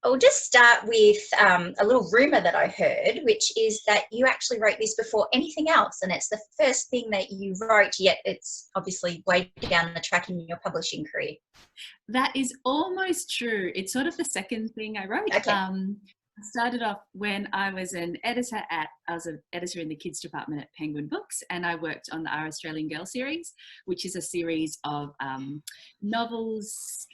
I'll just start with a little rumour that I heard, which is that you actually wrote this before anything else, and it's the first thing that you wrote, yet it's obviously way down the track in your publishing career. That is almost true. It's sort of the second thing I wrote. Okay. I started off when I was an editor in the kids department at Penguin Books, and I worked on Our Australian Girl series, which is a series of novels.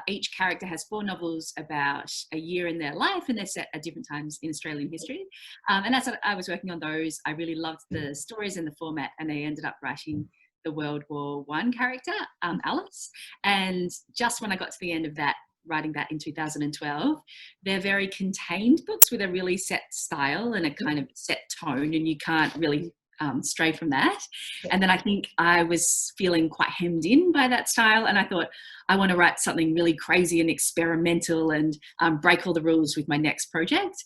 Each character has 4 novels about a year in their life, and they're set at different times in Australian history. And as I was working on those, I really loved the stories and the format, and I ended up writing the World War I character, Alice. And just when I got to the end of that, writing that in 2012, they're very contained books with a really set style and a kind of set tone, and you can't really stray from that. And then I think I was feeling quite hemmed in by that style, and I thought, I want to write something really crazy and experimental and break all the rules with my next project.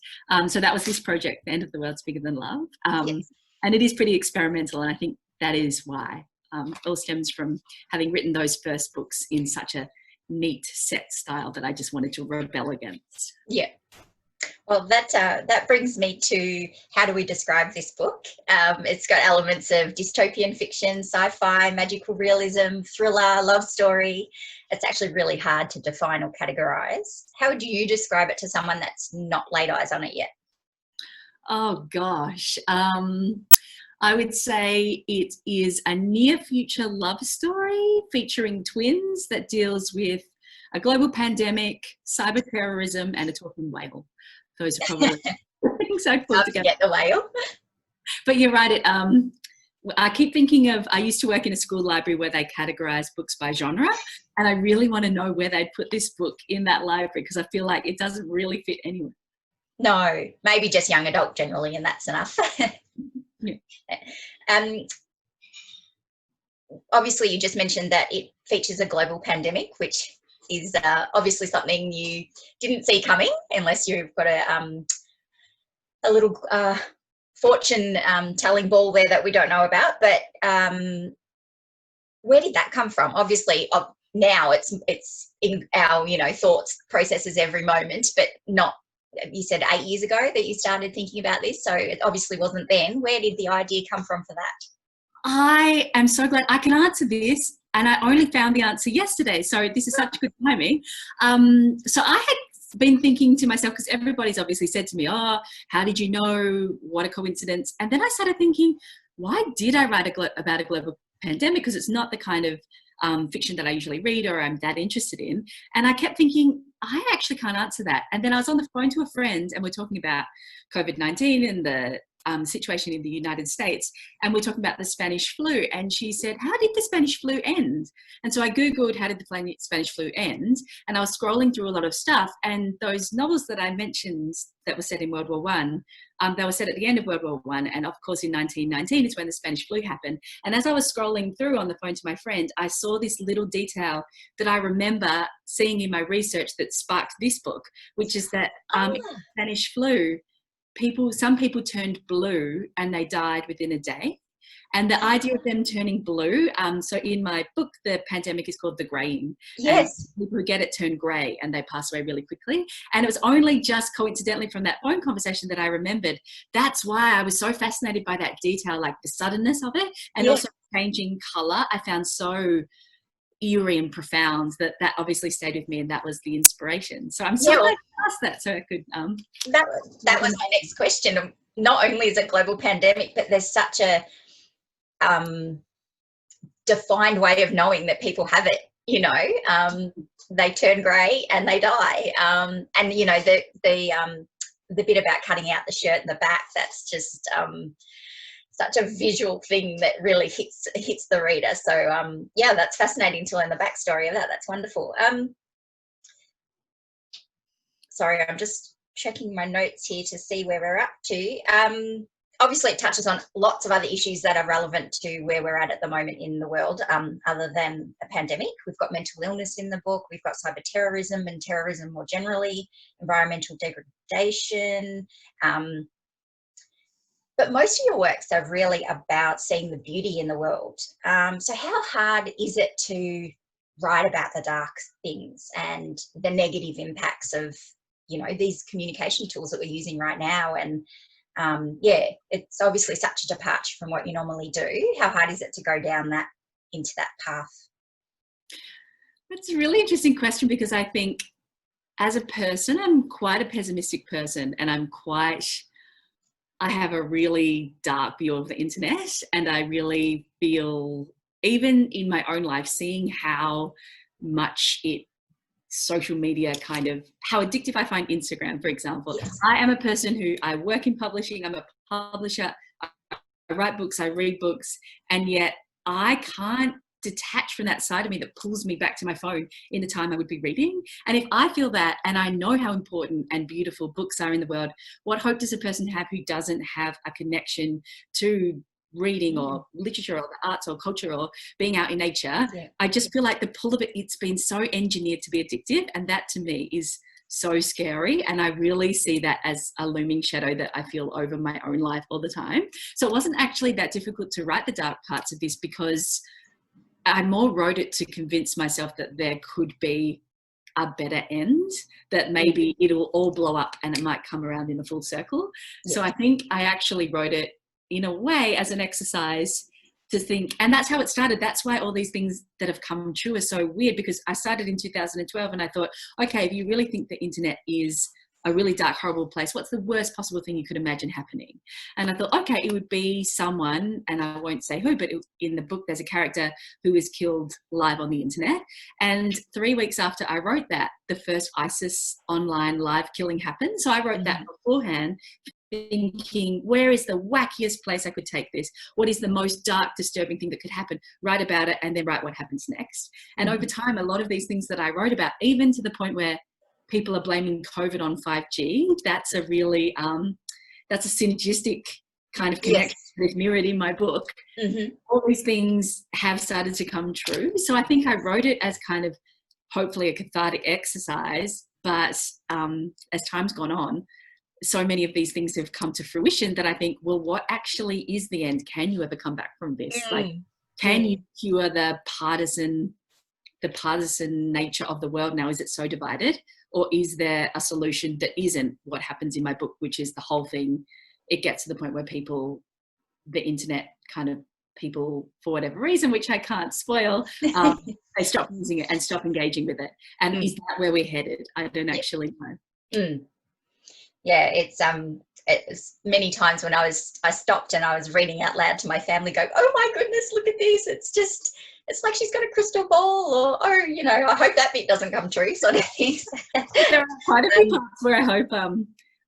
So that was this project, The End of the World's Bigger Than Love. And it is pretty experimental, and I think that is why. It all stems from having written those first books in such a neat set style that I just wanted to rebel against. Yeah. Well, that brings me to how do we describe this book? It's got elements of dystopian fiction, sci-fi, magical realism, thriller, love story. It's actually really hard to define or categorise. How would you describe it to someone that's not laid eyes on it yet? Oh, gosh. I would say it is a near future love story featuring twins that deals with a global pandemic, cyber terrorism, and a talking whale. Those are probably things I put together. Get the whale. But you're right. I keep thinking of, I used to work in a school library where they categorise books by genre, and I really want to know where they'd put this book in that library, because I feel like it doesn't really fit anywhere. No, maybe just young adult generally, and that's enough. Yeah. Obviously, you just mentioned that it features a global pandemic, which is obviously something you didn't see coming, unless you've got a little fortune telling ball there that we don't know about. But where did that come from? Obviously, now it's in our thoughts processes every moment, but not. You said 8 years ago that you started thinking about this, so it obviously wasn't then. Where did the idea come from for that? I am so glad I can answer this, and I only found the answer yesterday, so this is such good timing. So I had been thinking to myself, because everybody's obviously said to me, oh, how did you know? What a coincidence. And then I started thinking, why did I write about a global pandemic? Because it's not the kind of fiction that I usually read or I'm that interested in. And I kept thinking, I actually can't answer that. And then I was on the phone to a friend, and we're talking about COVID-19 and the situation in the United States, and we're talking about the Spanish flu, and she said, how did the Spanish flu end? And so I Googled, how did the Spanish flu end? And I was scrolling through a lot of stuff, and those novels that I mentioned that were set in World War I, they were set at the end of World War I, and of course in 1919 is when the Spanish flu happened. And as I was scrolling through on the phone to my friend, I saw this little detail that I remember seeing in my research that sparked this book, which is that in the Spanish flu, some people turned blue and they died within a day. And the idea of them turning blue, so in my book, the pandemic is called the graying. Yes. And people who get it turn grey and they pass away really quickly. And it was only just coincidentally from that phone conversation that I remembered. That's why I was so fascinated by that detail, like the suddenness of it, and also changing colour. I found so eerie and profound that obviously stayed with me, and that was the inspiration. So I'm so glad you asked that, so I could that was my next question. Not only is it global pandemic, but there's such a defined way of knowing that people have it, they turn grey and they die, and the bit about cutting out the shirt in the back, that's just such a visual thing that really hits the reader. So that's fascinating to learn the backstory of that. That's wonderful. Sorry, I'm just checking my notes here to see where we're up to. Obviously it touches on lots of other issues that are relevant to where we're at the moment in the world, other than a pandemic. We've got mental illness in the book, we've got cyber terrorism and terrorism more generally, environmental degradation, but most of your works are really about seeing the beauty in the world. So how hard is it to write about the dark things and the negative impacts of you know, these communication tools that we're using right now. And yeah, it's obviously such a departure from what you normally do. How hard is it to go down that, into that path? That's a really interesting question, because I think as a person, I'm quite a pessimistic person, and I have a really dark view of the internet, and I really feel, even in my own life, seeing how much social media how addictive I find Instagram, for example. Yes. I am a person who, I work in publishing, I'm a publisher, I write books, I read books, and yet I can't detach from that side of me that pulls me back to my phone in the time I would be reading. And if I feel that, and I know how important and beautiful books are in the world, what hope does a person have who doesn't have a connection to reading or literature or the arts or culture or being out in nature? Yeah. I just feel like the pull of it, it's been so engineered to be addictive, and that to me is so scary. And I really see that as a looming shadow that I feel over my own life all the time. So it wasn't actually that difficult to write the dark parts of this, because I more wrote it to convince myself that there could be a better end, that maybe it'll all blow up and it might come around in a full circle. Yeah. So I think I actually wrote it in a way as an exercise to think, and that's how it started. That's why all these things that have come true are so weird, because I started in 2012 and I thought, okay, if you really think the internet is a really dark, horrible place, what's the worst possible thing you could imagine happening? And I thought, okay, it would be someone, and I won't say who, but in the book there's a character who is killed live on the internet. And 3 weeks after I wrote that, the first ISIS online live killing happened. So I wrote that beforehand, thinking, where is the wackiest place I could take this? What is the most dark, disturbing thing that could happen? Write about it, and then write what happens next. And over time, a lot of these things that I wrote about, even to the point where people are blaming COVID on 5G, that's a really, that's a synergistic kind of connection that's mirrored in my book. All these things have started to come true. So I think I wrote it as kind of hopefully a cathartic exercise, but as time's gone on, so many of these things have come to fruition that I think, well, what actually is the end? Can you ever come back from this? Like, can you cure the partisan nature of the world now? Is it so divided? Or is there a solution that isn't what happens in my book, which is the whole thing? It gets to the point where people, the internet kind of people, for whatever reason, which I can't spoil, they stop using it and stop engaging with it. And is that where we're headed? I don't actually know. Yeah, it's many times when I stopped and I was reading out loud to my family, going, oh my goodness, look at this. It's like she's got a crystal ball, or, oh, you know, I hope that bit doesn't come true, sort of things. There are quite a few parts where I hope,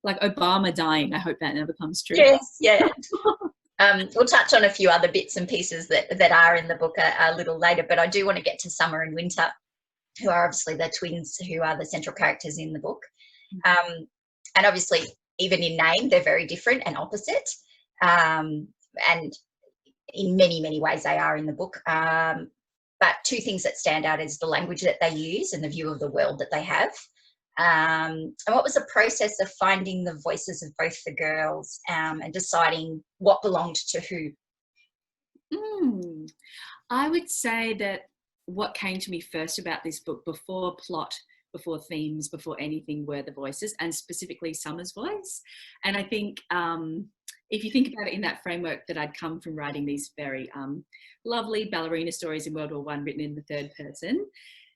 like Obama dying, I hope that never comes true. Yes, yeah. We'll touch on a few other bits and pieces that are in the book a little later, but I do want to get to Summer and Winter, who are obviously the twins who are the central characters in the book. And obviously, even in name, they're very different and opposite. And in many, many ways they are in the book. But two things that stand out is the language that they use and the view of the world that they have. And what was the process of finding the voices of both the girls and deciding what belonged to who? I would say that what came to me first about this book, before plot, before themes, before anything, were the voices, and specifically Summer's voice. And I think if you think about it in that framework, that I'd come from writing these very lovely ballerina stories in World War I written in the third person,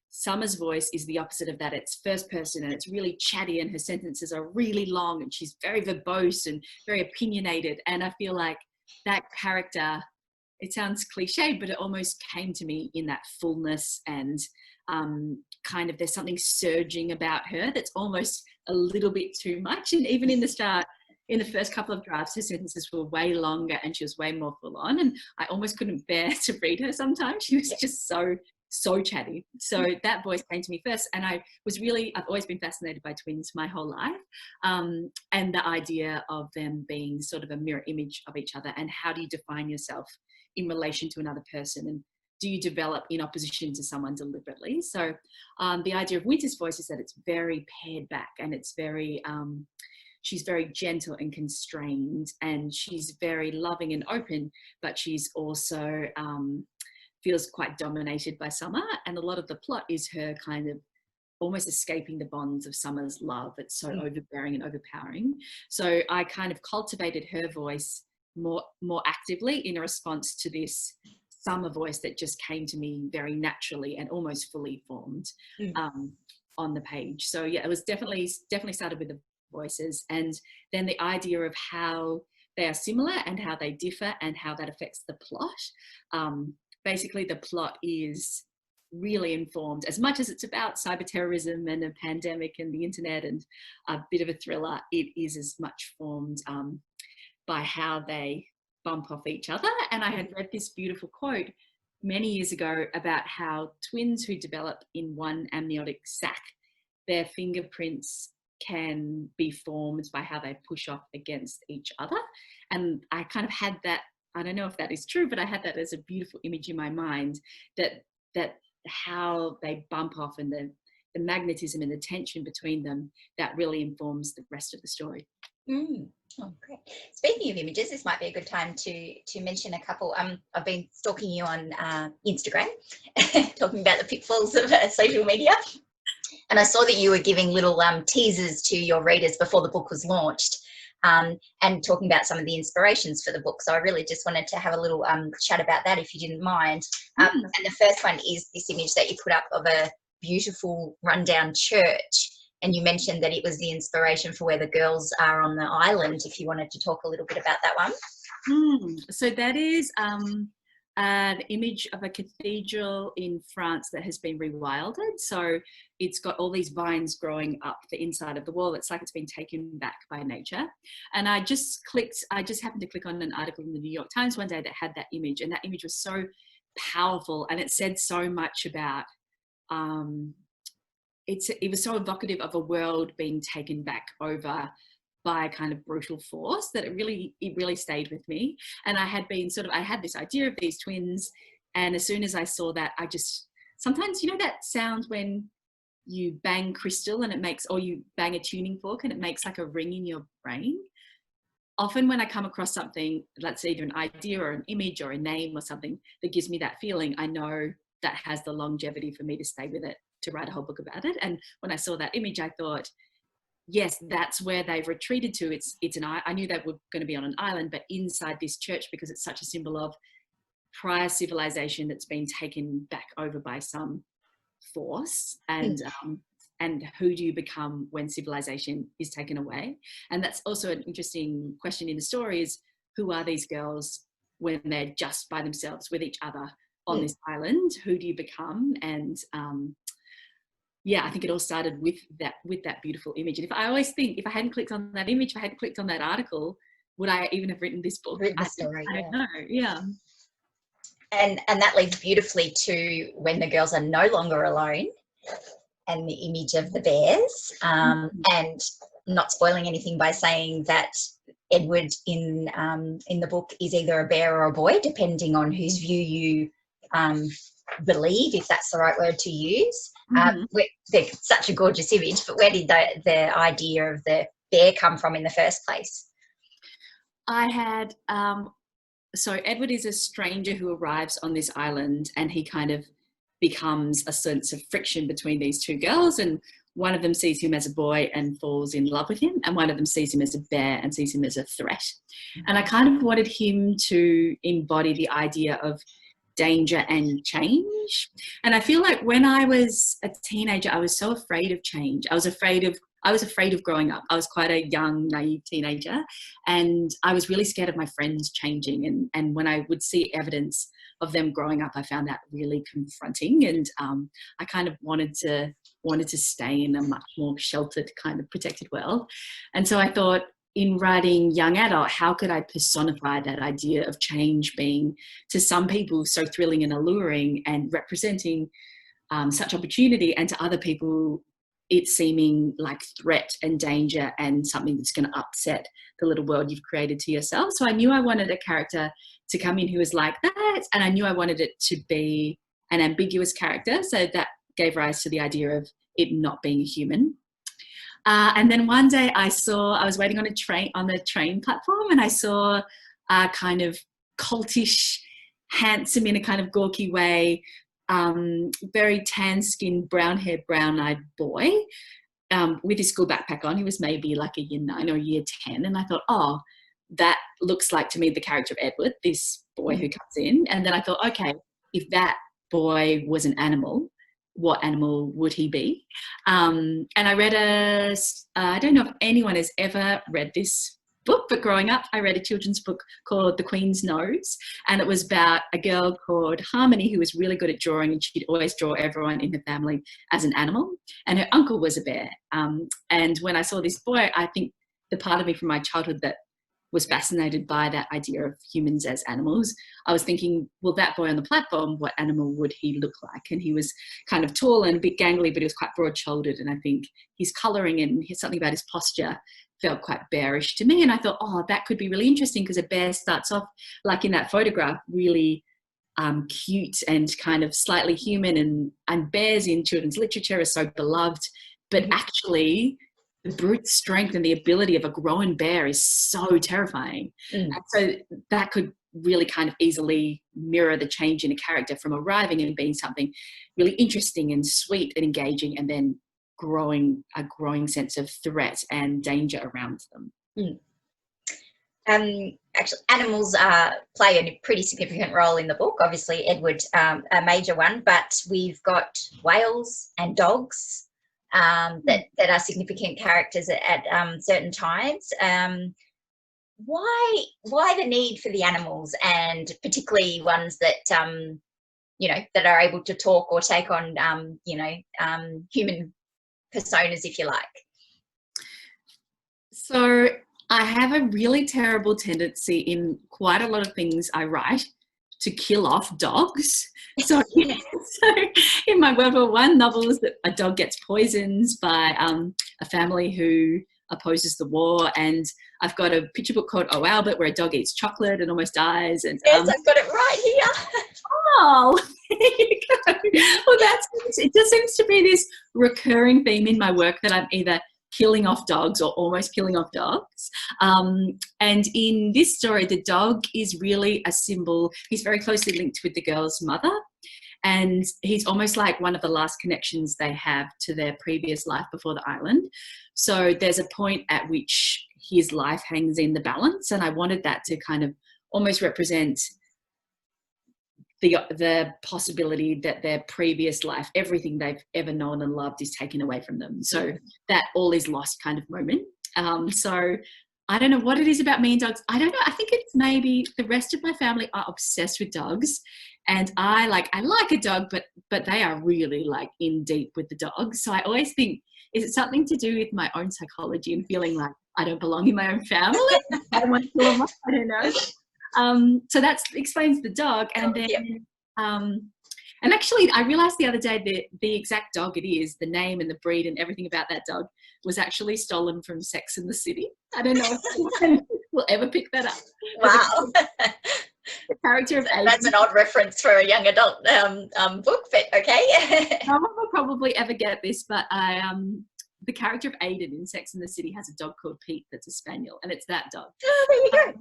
Summer's voice is the opposite of that. It's first person, and it's really chatty, and her sentences are really long, and she's very verbose and very opinionated. And I feel like that character, it sounds cliche, but it almost came to me in that fullness, and kind of there's something surging about her that's almost a little bit too much. And even in the start, in the first couple of drafts, her sentences were way longer and she was way more full on, and I almost couldn't bear to read her sometimes. She was just so chatty. So that voice came to me first, and I've always been fascinated by twins my whole life, and the idea of them being sort of a mirror image of each other, and how do you define yourself in relation to another person, and do you develop in opposition to someone deliberately? So the idea of Winter's voice is that it's very pared back, and it's very she's very gentle and constrained, and she's very loving and open, but she's also feels quite dominated by Summer. And a lot of the plot is her kind of almost escaping the bonds of Summer's love. It's so overbearing and overpowering. So I kind of cultivated her voice more actively in a response to this Summer voice that just came to me very naturally and almost fully formed on the page. So yeah, it was definitely started with the voices, and then the idea of how they are similar and how they differ and how that affects the plot. Basically, the plot is really informed, as much as it's about cyber terrorism and a pandemic and the internet and a bit of a thriller, it is as much formed by how they bump off each other. And I had read this beautiful quote many years ago about how twins who develop in one amniotic sac, their fingerprints can be formed by how they push off against each other. And I kind of had that, I don't know if that is true, but I had that as a beautiful image in my mind, that how they bump off and the magnetism and the tension between them, that really informs the rest of the story. Oh, great. Speaking of images, this might be a good time to mention a couple. I've been stalking you on Instagram, talking about the pitfalls of social media. And I saw that you were giving little teasers to your readers before the book was launched, and talking about some of the inspirations for the book. So I really just wanted to have a little chat about that, if you didn't mind. And the first one is this image that you put up of a beautiful rundown church. And you mentioned that it was the inspiration for where the girls are on the island, if you wanted to talk a little bit about that one. So that is an image of a cathedral in France that has been rewilded. So it's got all these vines growing up the inside of the wall. It's like it's been taken back by nature. And I just happened to click on an article in the New York Times one day that had that image, and that image was so powerful, and it said so much about it was so evocative of a world being taken back over by a kind of brutal force that it really stayed with me. And I had this idea of these twins, and as soon as I saw that, sometimes, you know that sound when you bang crystal and it makes, or you bang a tuning fork and it makes like a ring in your brain? Often when I come across something that's either an idea or an image or a name or something that gives me that feeling, I know that has the longevity for me to stay with it, to write a whole book about it. And when I saw that image, I thought, yes, that's where they've retreated to. I knew they were going to be on an island, but inside this church, because it's such a symbol of prior civilization that's been taken back over by some force, and who do you become when civilization is taken away? And that's also an interesting question in the story, is who are these girls when they're just by themselves with each other on this island? Who do you become? And I think it all started with that beautiful image. And I always think, if I hadn't clicked on that image, if I hadn't clicked on that article, would I even have written this book? Written the story, I don't know. Yeah. And that leads beautifully to when the girls are no longer alone, and the image of the bears, and not spoiling anything by saying that Edward in the book is either a bear or a boy, depending on whose view you believe, if that's the right word to use. They're such a gorgeous image, but where did the idea of the bear come from in the first place? I had so Edward is a stranger who arrives on this island, and he kind of becomes a sense of friction between these two girls, and one of them sees him as a boy and falls in love with him, and one of them sees him as a bear and sees him as a threat. And I kind of wanted him to embody the idea of danger and change. And I feel like when I was a teenager, I was so afraid of change. I was afraid of growing up. I was quite a young, naive teenager, and I was really scared of my friends changing. And when I would see evidence of them growing up, I found that really confronting. And I kind of wanted to stay in a much more sheltered, kind of protected world. And so I thought, in writing young adult, how could I personify that idea of change being, to some people, so thrilling and alluring and representing such opportunity, and to other people it seeming like threat and danger and something that's going to upset the little world you've created to yourself. So I knew I wanted a character to come in who was like that, and I knew I wanted it to be an ambiguous character, so that gave rise to the idea of it not being a human. And then one day I was waiting on the train platform, and I saw a kind of cultish, handsome in a kind of gawky way, very tan-skinned, brown-haired, brown-eyed boy with his school backpack on. He was maybe like a year 9 or year 10. And I thought, oh, that looks like to me the character of Edward, this boy who comes in. And then I thought, okay, if that boy was an animal, what animal would he be? And I read I don't know if anyone has ever read this book, but growing up I read a children's book called The Queen's Nose, and it was about a girl called Harmony who was really good at drawing, and she'd always draw everyone in her family as an animal, and her uncle was a bear. And when I saw this boy, I think the part of me from my childhood that was fascinated by that idea of humans as animals, I was thinking, well, that boy on the platform, what animal would he look like? And he was kind of tall and a bit gangly, but he was quite broad-shouldered, and I think his colouring and something about his posture felt quite bearish to me. And I thought, oh, that could be really interesting, because a bear starts off, like in that photograph, really cute and kind of slightly human, and bears in children's literature are so beloved, but actually the brute strength and the ability of a grown bear is so terrifying. And so that could really kind of easily mirror the change in a character from arriving and being something really interesting and sweet and engaging, and then a growing sense of threat and danger around them. Actually, animals play a pretty significant role in the book. Obviously, Edward, a major one, but we've got whales and dogs that are significant characters at certain times. Why the need for the animals, and particularly ones that that are able to talk or take on human personas, if you like? So I have a really terrible tendency in quite a lot of things I write to kill off dogs. So in my World War I novels, a dog gets poisoned by a family who opposes the war, and I've got a picture book called Oh Albert where a dog eats chocolate and almost dies. And yes, I've got it right here. Oh, there you go. Well, it just seems to be this recurring theme in my work, that I'm either killing off dogs or almost killing off dogs. And in this story, the dog is really a symbol. He's very closely linked with the girl's mother, and he's almost like one of the last connections they have to their previous life before the island. So there's a point at which his life hangs in the balance, and I wanted that to kind of almost represent the possibility that their previous life, everything they've ever known and loved, is taken away from them. So that all is lost kind of moment. So I don't know what it is about me and dogs. I don't know. I think it's maybe the rest of my family are obsessed with dogs, and I like a dog, but they are really like in deep with the dog. So I always think, is it something to do with my own psychology and feeling like I don't belong in my own family? I don't want to kill them off. I don't know. So that explains the dog. And then, and actually I realized the other day that the exact dog it is, the name and the breed and everything about that dog, was actually stolen from Sex and the City. I don't know if anyone will ever pick that up. Wow. The character of Aiden. That's an odd reference for a young adult book, but okay. No one will probably ever get this, but the character of Aiden in Sex and the City has a dog called Pete that's a spaniel, and it's that dog. Oh, there you go.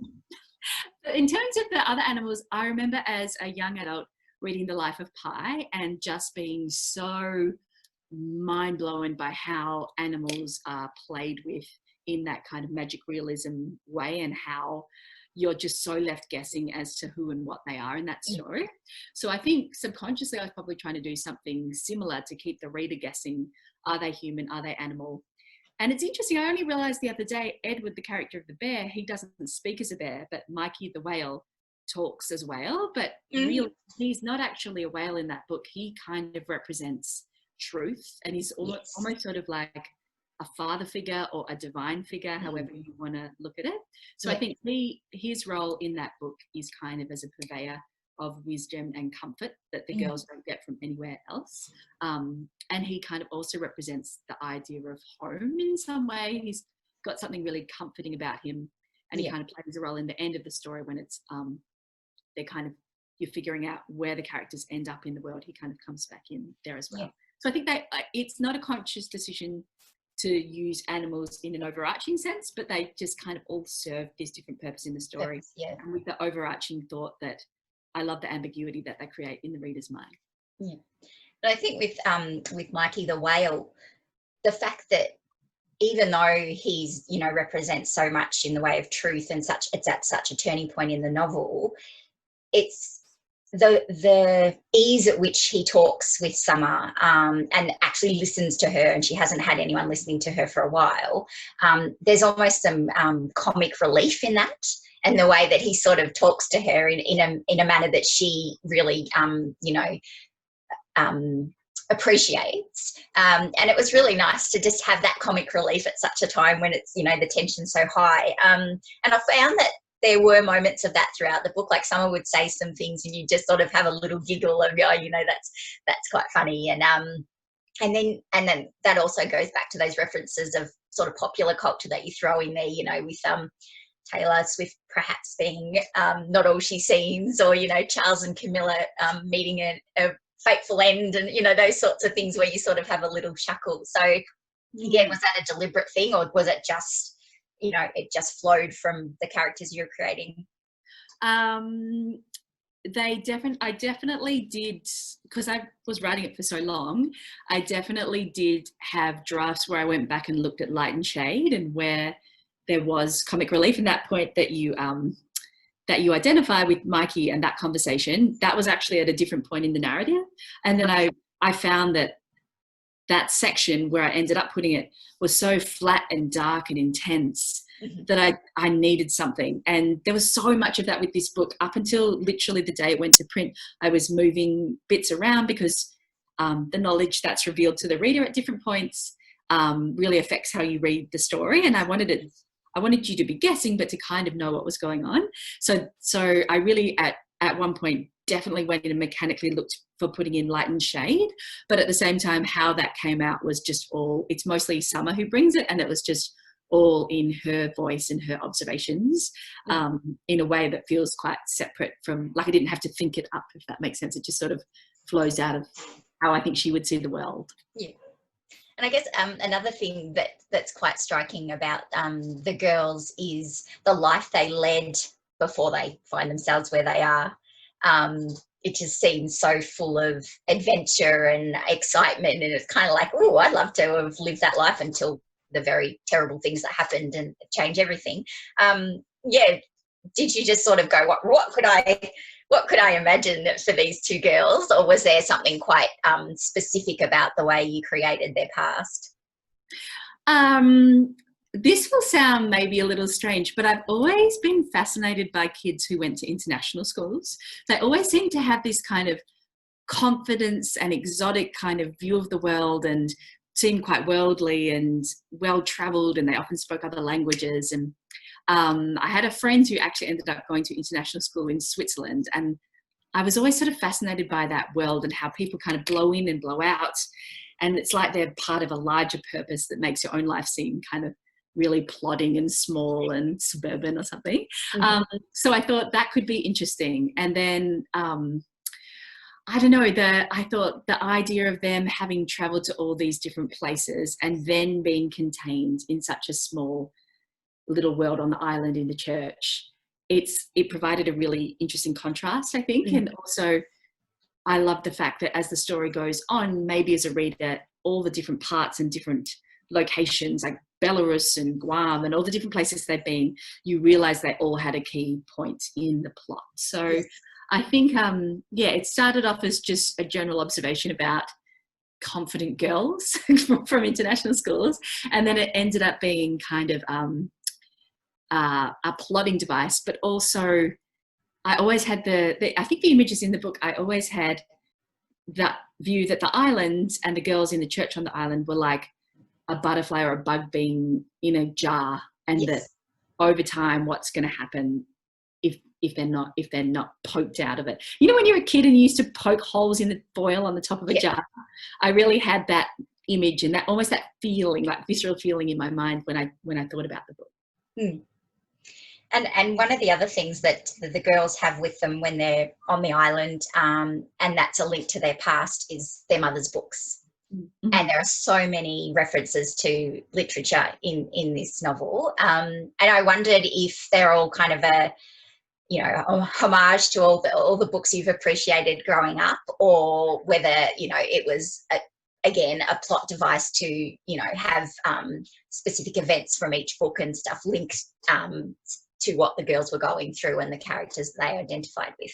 In terms of the other animals, I remember as a young adult reading The Life of Pi and just being so mind-blown by how animals are played with in that kind of magic realism way, and how you're just so left guessing as to who and what they are in that story. So I think subconsciously I was probably trying to do something similar to keep the reader guessing. Are they human? Are they animal? And it's interesting, I only realised the other day, Edward, the character of the bear, he doesn't speak as a bear, but Mikey the whale talks as whale. But really, he's not actually a whale in that book. He kind of represents truth, and he's almost sort of like a father figure or a divine figure, however you want to look at it. So I think his role in that book is kind of as a purveyor of wisdom and comfort that the girls don't get from anywhere else. And he kind of also represents the idea of home in some way. He's got something really comforting about him, and he kind of plays a role in the end of the story when it's you're figuring out where the characters end up in the world. He kind of comes back in there as well. So I think that it's not a conscious decision to use animals in an overarching sense, but they just kind of all serve this different purpose in the story. And with the overarching thought that I love the ambiguity that they create in the reader's mind. Yeah. But I think with Mikey the whale, the fact that even though he's, you know, represents so much in the way of truth and such, it's at such a turning point in the novel, it's the ease at which he talks with Summer, and actually listens to her, and she hasn't had anyone listening to her for a while. There's almost some comic relief in that, and the way that he sort of talks to her in a manner that she really, you know, appreciates. And it was really nice to just have that comic relief at such a time when it's, you know, the tension's so high. And I found that there were moments of that throughout the book. Like Summer would say some things and you just sort of have a little giggle of, oh, you know, that's quite funny. And then that also goes back to those references of sort of popular culture that you throw in there, you know, with Taylor Swift perhaps being Not All She Seems, or, you know, Charles and Camilla meeting a fateful end, and, you know, those sorts of things where you sort of have a little chuckle. So again, was that a deliberate thing, or was it just, you know, it just flowed from the characters you're creating? I definitely did, because I was writing it for so long, I definitely did have drafts where I went back and looked at light and shade, and where there was comic relief. And that point that you identify with Mikey and that conversation, that was actually at a different point in the narrative. And then I found that section where I ended up putting it was so flat and dark and intense that I needed something. And there was so much of that with this book. Up until literally the day it went to print, I was moving bits around because the knowledge that's revealed to the reader at different points really affects how you read the story. And I wanted you to be guessing, but to kind of know what was going on. So I really, at one point, definitely went in and mechanically looked for putting in light and shade. But at the same time, how that came out was just it's mostly Summer who brings it. And it was just all in her voice and her observations, in a way that feels quite separate from, like, I didn't have to think it up, if that makes sense. It just sort of flows out of how I think she would see the world. Yeah. And I guess another thing that's quite striking about the girls is the life they led before they find themselves where they are. It just seems so full of adventure and excitement, and it's kind of like, oh, I'd love to have lived that life until the very terrible things that happened and change everything. Yeah, did you just sort of go, what could I imagine for these two girls, or was there something quite specific about the way you created their past? This will sound maybe a little strange, but I've always been fascinated by kids who went to international schools. They always seem to have this kind of confidence and exotic kind of view of the world, and seem quite worldly and well-travelled, and they often spoke other languages. And I had a friend who actually ended up going to international school in Switzerland, and I was always sort of fascinated by that world and how people kind of blow in and blow out, and it's like they're part of a larger purpose that makes your own life seem kind of really plodding and small and suburban or something. So I thought that could be interesting. And then I don't know, I thought the idea of them having travelled to all these different places and then being contained in such a small little world on the island in the church, it provided a really interesting contrast, I think. And also I love the fact that as the story goes on, maybe as a reader, all the different parts and different locations like Belarus and Guam and all the different places they've been, you realise they all had a key point in the plot. So I think, it started off as just a general observation about confident girls from international schools, and then it ended up being kind of a plotting device. But also I always had I think the images in the book, I always had that view that the island and the girls in the church on the island were like a butterfly or a bug being in a jar, and that over time what's going to happen if they're not poked out of it. You know, when you're a kid and you used to poke holes in the foil on the top of a jar, I really had that image and that almost that feeling, like visceral feeling in my mind when I thought about the book. And one of the other things that the girls have with them when they're on the island, and that's a link to their past, is their mother's books. And there are so many references to literature in this novel. And I wondered if they're all kind of a homage to all the books you've appreciated growing up, or whether, it was again a plot device to, have specific events from each book and stuff linked to what the girls were going through and the characters they identified with.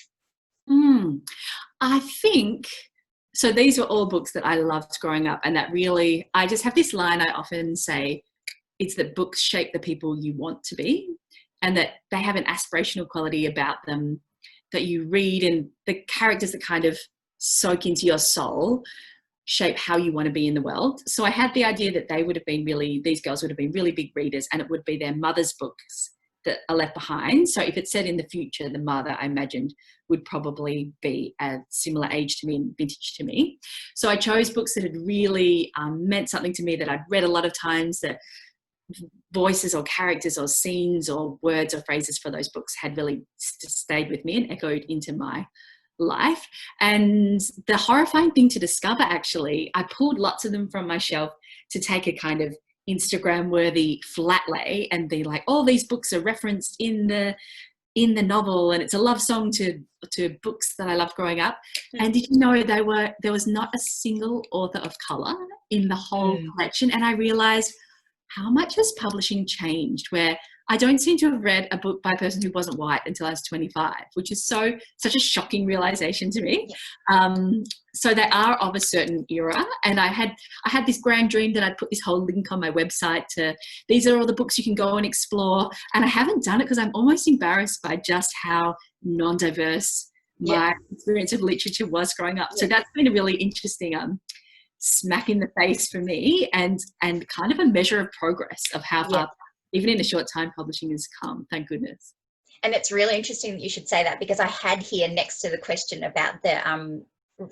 I think so. These were all books that I loved growing up, and that really, I just have this line I often say, it's that books shape the people you want to be, and that they have an aspirational quality about them that you read, and the characters that kind of soak into your soul shape how you want to be in the world. So I had the idea that these girls would have been really big readers, and it would be their mother's books that are left behind. So if it's set in the future, the mother, I imagined, would probably be a similar age to me and vintage to me. So I chose books that had really meant something to me, that I'd read a lot of times, that voices or characters or scenes or words or phrases for those books had really stayed with me and echoed into my life. And the horrifying thing to discover, actually, I pulled lots of them from my shelf to take a kind of Instagram worthy flat lay and be like, all these books are referenced in the novel, and it's a love song to books that I loved growing up. And did you know there was not a single author of color in the whole collection? And I realized how much has publishing changed, where I don't seem to have read a book by a person who wasn't white until I was 25, which is such a shocking realization to me. So they are of a certain era, and I had this grand dream that I'd put this whole link on my website to, these are all the books you can go and explore, and I haven't done it because I'm almost embarrassed by just how non-diverse my experience of literature was growing up. So that's been a really interesting smack in the face for me, and kind of a measure of progress of how far, even in a short time, publishing has come, thank goodness. And it's really interesting that you should say that, because I had here next to the question about the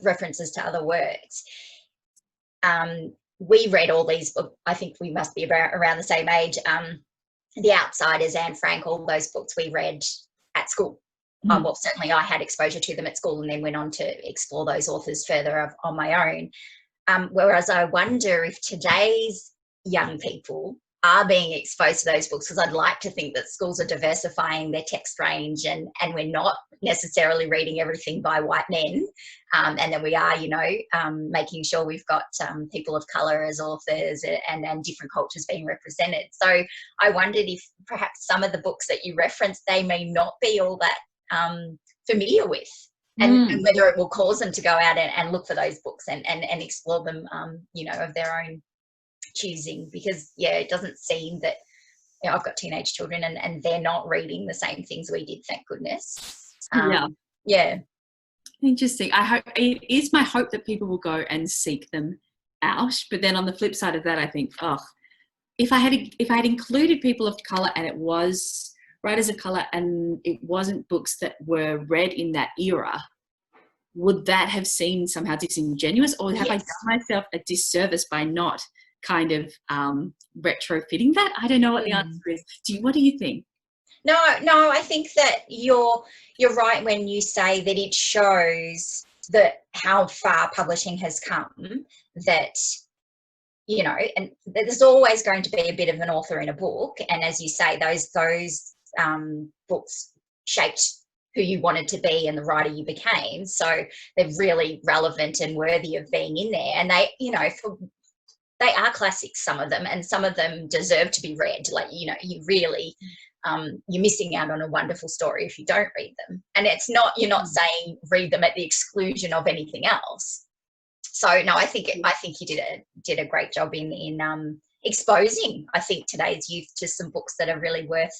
references to other works. We read all these books. I think we must be around the same age. The Outsiders, Anne Frank, all those books we read at school. Well, certainly I had exposure to them at school, and then went on to explore those authors further on my own. Whereas I wonder if today's young people are being exposed to those books, because I'd like to think that schools are diversifying their text range, and we're not necessarily reading everything by white men, and then we are, making sure we've got people of colour as authors, and different cultures being represented. So I wondered if perhaps some of the books that you referenced, they may not be all that familiar with. And whether it will cause them to go out and look for those books and explore them, of their own choosing. Because, it doesn't seem that, I've got teenage children, and they're not reading the same things we did, thank goodness. Interesting. It is my hope that people will go and seek them out. But then on the flip side of that, I think, if I had included people of colour, and it was writers of colour, and it wasn't books that were read in that era, would that have seemed somehow disingenuous, or have I done myself a disservice by not kind of retrofitting that? I don't know what the answer is. What do you think? No, I think that you're right when you say that it shows that how far publishing has come, that, and there's always going to be a bit of an author in a book, and as you say, those books shaped who you wanted to be and the writer you became. So they're really relevant and worthy of being in there. And they, they are classics, some of them, and some of them deserve to be read. Like, you really, you're missing out on a wonderful story if you don't read them. And you're not saying read them at the exclusion of anything else. So no, I think you did a great job in exposing, I think, today's youth to some books that are really worth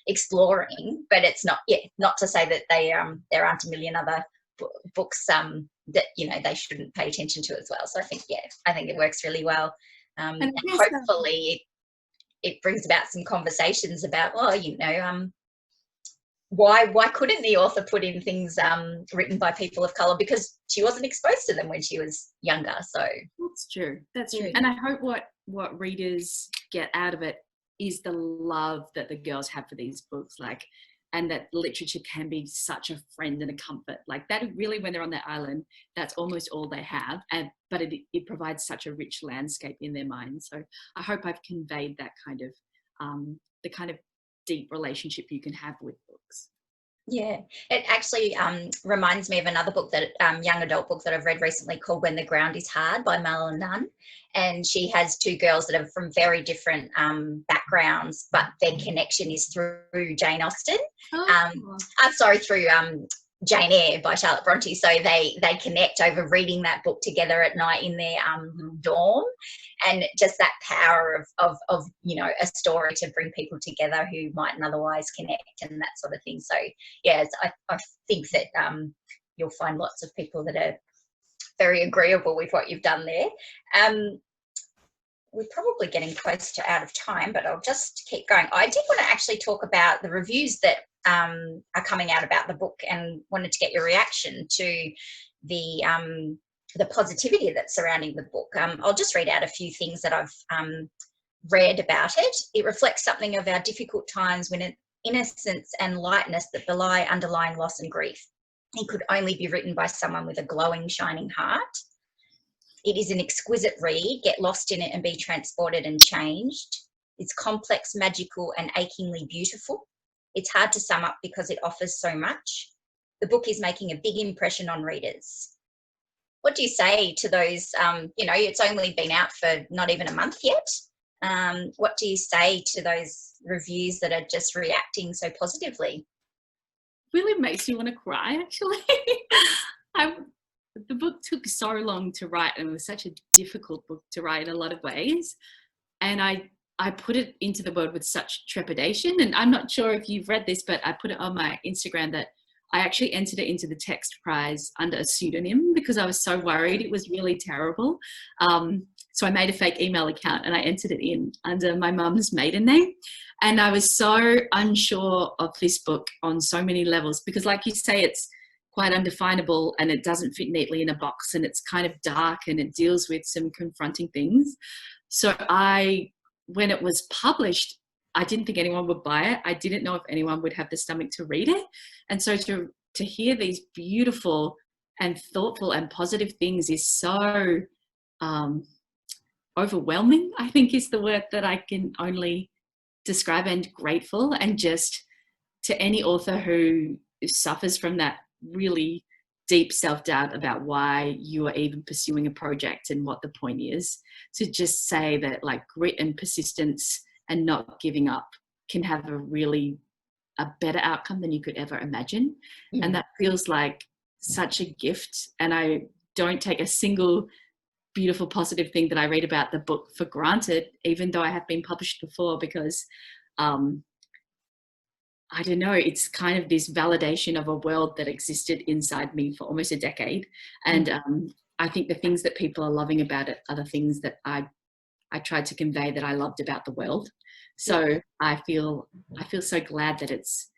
exploring. But it's not to say that there aren't a million other books that they shouldn't pay attention to as well. So I think it works really well, and hopefully it brings about some conversations about, why couldn't the author put in things written by people of colour, because she wasn't exposed to them when she was younger. So that's true. And I hope what readers get out of it is the love that the girls have for these books, and that literature can be such a friend and a comfort. Like that, really, when they're on their island, that's almost all they have. But it provides such a rich landscape in their minds. So I hope I've conveyed that kind of the kind of deep relationship you can have with books. Yeah, it actually reminds me of another book that young adult book that I've read recently called When the Ground is Hard by Madeline Nunn. And she has two girls that are from very different backgrounds, but their connection is through Jane Austen. Oh. I'm sorry, through Jane Eyre by Charlotte Bronte. So they connect over reading that book together at night in their dorm, and just that power of you know, a story to bring people together who mightn't otherwise connect and that sort of thing. So yeah, I think that you'll find lots of people that are very agreeable with what you've done there. We're probably getting close to out of time, but I'll just keep going. I did want to actually talk about the reviews that are coming out about the book, and wanted to get your reaction to the positivity that's surrounding the book. I'll just read out a few things that I've read about it. It reflects something of our difficult times when innocence and lightness that belie underlying loss and grief. It could only be written by someone with a glowing, shining heart. It is an exquisite read. Get lost in it and be transported and changed. It's complex, magical, and achingly beautiful. It's hard to sum up because it offers so much. The book is making a big impression on readers. What do you say to those, you know, it's only been out for not even a month yet. What do you say to those reviews that are just reacting so positively? Really makes you want to cry, actually. The book took so long to write, and it was such a difficult book to write in a lot of ways. And I put it into the world with such trepidation. And I'm not sure if you've read this, but I put it on my Instagram that I actually entered it into the text prize under a pseudonym because I was so worried it was really terrible. So I made a fake email account and I entered it in under my mum's maiden name. And I was so unsure of this book on so many levels because, like you say, it's quite undefinable and it doesn't fit neatly in a box, and it's kind of dark and it deals with some confronting things. So when it was published, I didn't think anyone would buy it. I didn't know if anyone would have the stomach to read it. And so to hear these beautiful and thoughtful and positive things is so overwhelming, I think is the word that I can only describe, and grateful. And just to any author who suffers from that really deep self-doubt about why you are even pursuing a project and what the point is, to just say that like grit and persistence and not giving up can have a better outcome than you could ever imagine. And that feels like such a gift. And I don't take a single beautiful positive thing that I read about the book for granted, even though I have been published before, because I don't know, it's kind of this validation of a world that existed inside me for almost a decade. And I think the things that people are loving about it are the things that I tried to convey that I loved about the world. So I feel so glad that it's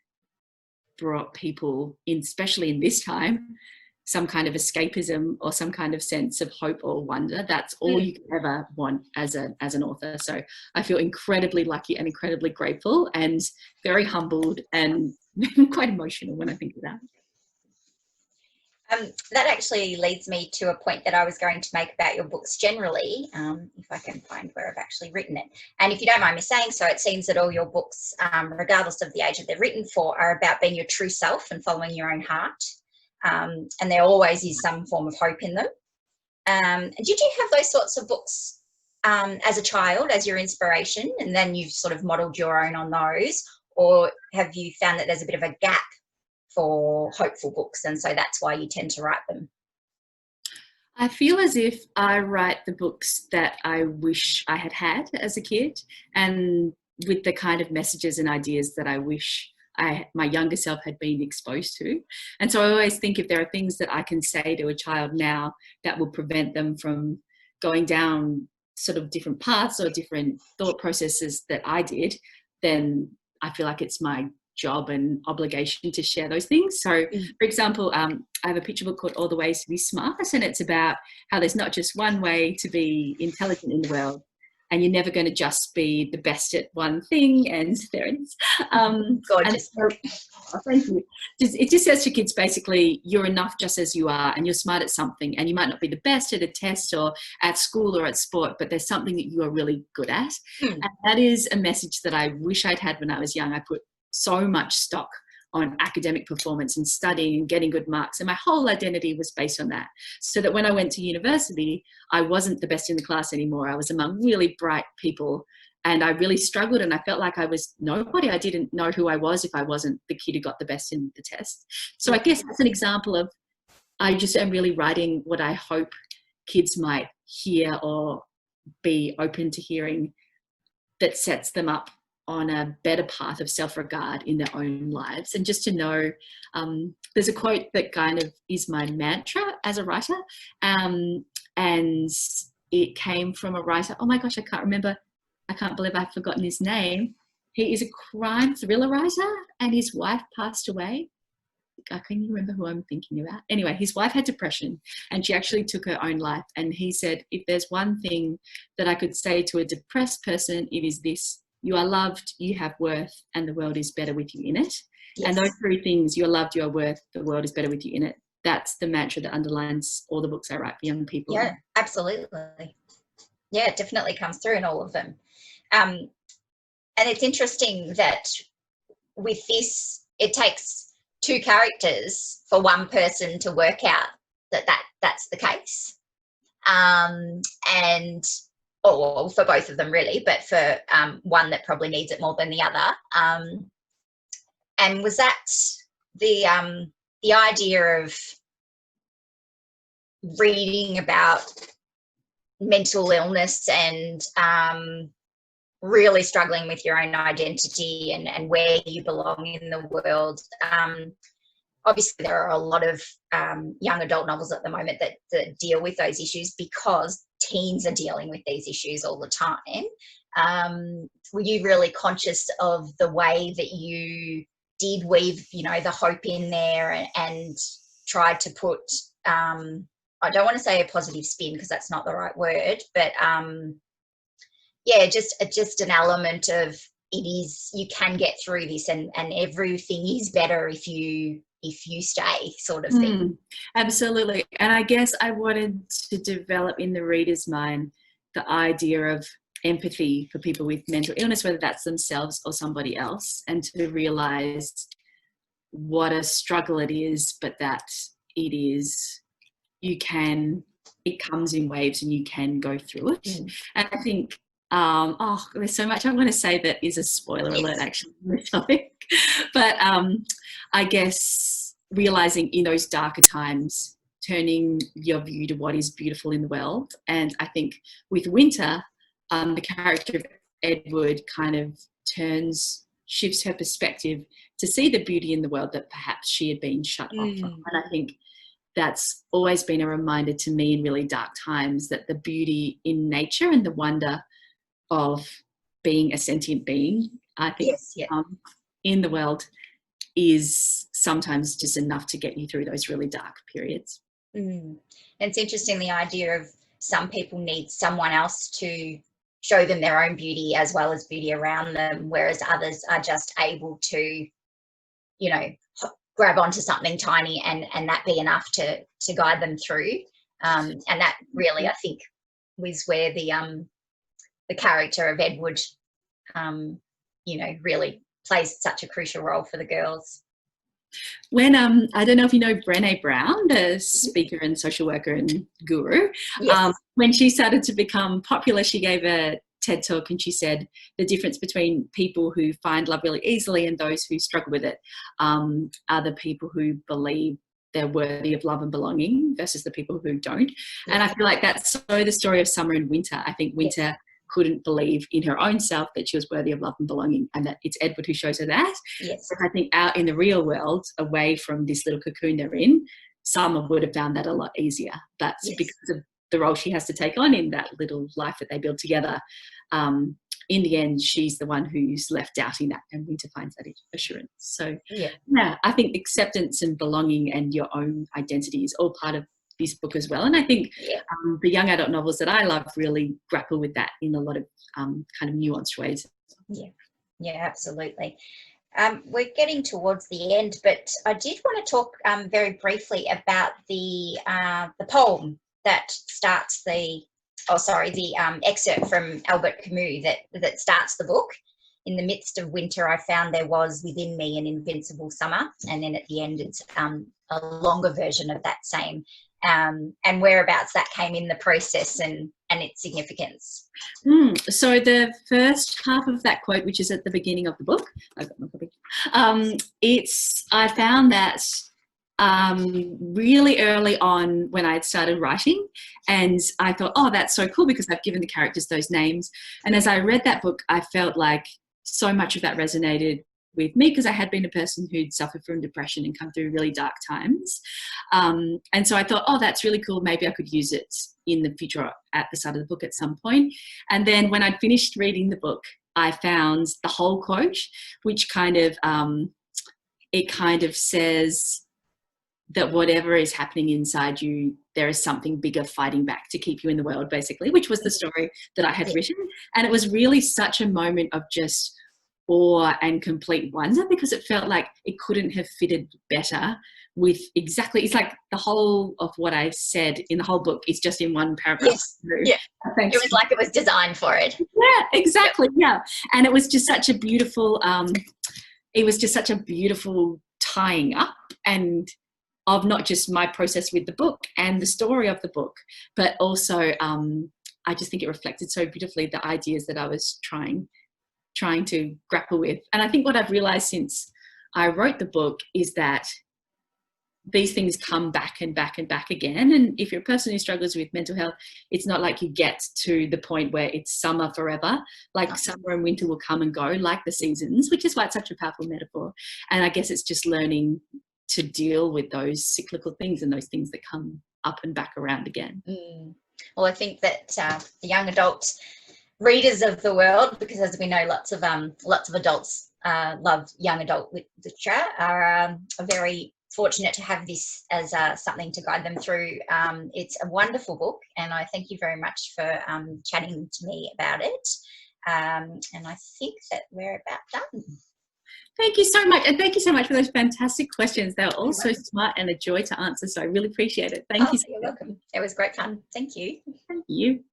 brought people in, especially in this time, some kind of escapism or some kind of sense of hope or wonder. That's all you can ever want as an author. So I feel incredibly lucky and incredibly grateful and very humbled and quite emotional when I think of that. That actually leads me to a point that I was going to make about your books generally, if I can find where I've actually written it. And if you don't mind me saying so, it seems that all your books, regardless of the age that they're written for, are about being your true self and following your own heart. And there always is some form of hope in them. Did you have those sorts of books as a child, as your inspiration, and then you've sort of modelled your own on those? Or have you found that there's a bit of a gap for hopeful books, and so that's why you tend to write them? I feel as if I write the books that I wish I had had as a kid, and with the kind of messages and ideas that I wish my younger self had been exposed to. And so I always think if there are things that I can say to a child now that will prevent them from going down sort of different paths or different thought processes that I did, then I feel like it's my job and obligation to share those things. So for example, I have a picture book called All the Ways to Be Smart, and it's about how there's not just one way to be intelligent in the world, and you're never going to just be the best at one thing. And there it is. Gorgeous. Thank you. It just says to kids basically, you're enough just as you are, and you're smart at something, and you might not be the best at a test or at school or at sport, but there's something that you are really good at. And that is a message that I wish I'd had when I was young. I put so much stock on academic performance and studying and getting good marks. And my whole identity was based on that. So that when I went to university, I wasn't the best in the class anymore. I was among really bright people, and I really struggled, and I felt like I was nobody. I didn't know who I was if I wasn't the kid who got the best in the test. So I guess that's an example of, I just am really writing what I hope kids might hear or be open to hearing, that sets them up on a better path of self-regard in their own lives. And just to know, there's a quote that kind of is my mantra as a writer, and it came from a writer, oh my gosh, I can't believe I've forgotten his name. He is a crime thriller writer, and his wife passed away. I can't even remember who I'm thinking about. Anyway, his wife had depression, and she actually took her own life. And he said, if there's one thing that I could say to a depressed person, it is this: you are loved, you have worth, and the world is better with you in it. Yes. And those three things, you're loved, you're worth, the world is better with you in it. That's the mantra that underlines all the books I write for young people. Yeah, absolutely. Yeah, it definitely comes through in all of them. And it's interesting that with this, it takes two characters for one person to work out that's the case. And or for both of them really, but for one that probably needs it more than the other. And was that the idea of reading about mental illness and really struggling with your own identity and where you belong in the world? Obviously, there are a lot of young adult novels at the moment that deal with those issues because teens are dealing with these issues all the time. Were you really conscious of the way that you did weave, the hope in there and tried to put, I don't want to say a positive spin because that's not the right word, but just an element of you can get through this and everything is better if you stay, sort of thing. Absolutely. And I guess I wanted to develop in the reader's mind the idea of empathy for people with mental illness, whether that's themselves or somebody else, and to realize what a struggle it is, but that it comes in waves and you can go through it. And I think, there's so much I want to say that is a spoiler alert actually on the topic. But I guess realizing in those darker times, turning your view to what is beautiful in the world. And I think with Winter, the character of Edward kind of shifts her perspective to see the beauty in the world that perhaps she had been shut off from. And I think that's always been a reminder to me in really dark times, that the beauty in nature and the wonder of being a sentient being, I think, in the world is sometimes just enough to get you through those really dark periods. And it's interesting, the idea of some people need someone else to show them their own beauty as well as beauty around them, whereas others are just able to, grab onto something tiny and that be enough to guide them through. And that really, I think, was where the character of Edward, really plays such a crucial role for the girls. When I don't know if you know Brené Brown, the speaker and social worker and guru. Yes. When she started to become popular, she gave a TED talk and she said the difference between people who find love really easily and those who struggle with it are the people who believe they're worthy of love and belonging versus the people who don't. Yes. And I feel like that's so the story of Summer and Winter. I think Winter couldn't believe in her own self that she was worthy of love and belonging, and that it's Edward who shows her that. Yes. But I think out in the real world, away from this little cocoon they're in, Summer would have found that a lot easier. But because of the role she has to take on in that little life that they build together, in the end, she's the one who's left doubting that, and Winter finds that assurance. So, I think acceptance and belonging and your own identity is all part of this book as well. And I think the young adult novels that I love really grapple with that in a lot of kind of nuanced ways. Yeah, absolutely. We're getting towards the end, but I did want to talk very briefly about the poem that starts the excerpt from Albert Camus that starts the book. in the midst of winter, I found there was within me an invincible summer. And then at the end, it's a longer version of that same, and whereabouts that came in the process and its significance. So the first half of that quote, which is at the beginning of the book, I've got my copy. I found that really early on when I had started writing, and I thought, oh, that's so cool because I've given the characters those names. And as I read that book, I felt like so much of that resonated with me because I had been a person who'd suffered from depression and come through really dark times. And so I thought, oh, that's really cool. Maybe I could use it in the future at the start of the book at some point. And then when I'd finished reading the book, I found the whole quote, which kind of, it kind of says that whatever is happening inside you, there is something bigger fighting back to keep you in the world, basically, which was the story that I had written. And it was really such a moment of just awe and complete wonder because it felt like it couldn't have fitted better with exactly, it's like the whole of what I said in the whole book is just in one paragraph. Yes. Yeah. It was like it was designed for it. Yeah, exactly. Yeah. And it was just such a beautiful, tying up and of not just my process with the book and the story of the book, but also I just think it reflected so beautifully the ideas that I was trying to grapple with. And I think what I've realized since I wrote the book is that these things come back and back and back again. And if you're a person who struggles with mental health, it's not like you get to the point where it's summer forever. Like summer and winter will come and go like the seasons, which is why it's such a powerful metaphor. And I guess it's just learning to deal with those cyclical things and those things that come up and back around again. Well, I think that the young adult readers of the world, because as we know, lots of adults love young adult literature, are very fortunate to have this as something to guide them through. It's a wonderful book, and I thank you very much for chatting to me about it. And I think that we're about done. Thank you so much. And thank you so much for those fantastic questions. They were all so smart and a joy to answer. So I really appreciate it. Thank you. You're welcome. It was great fun. Thank you. Thank you.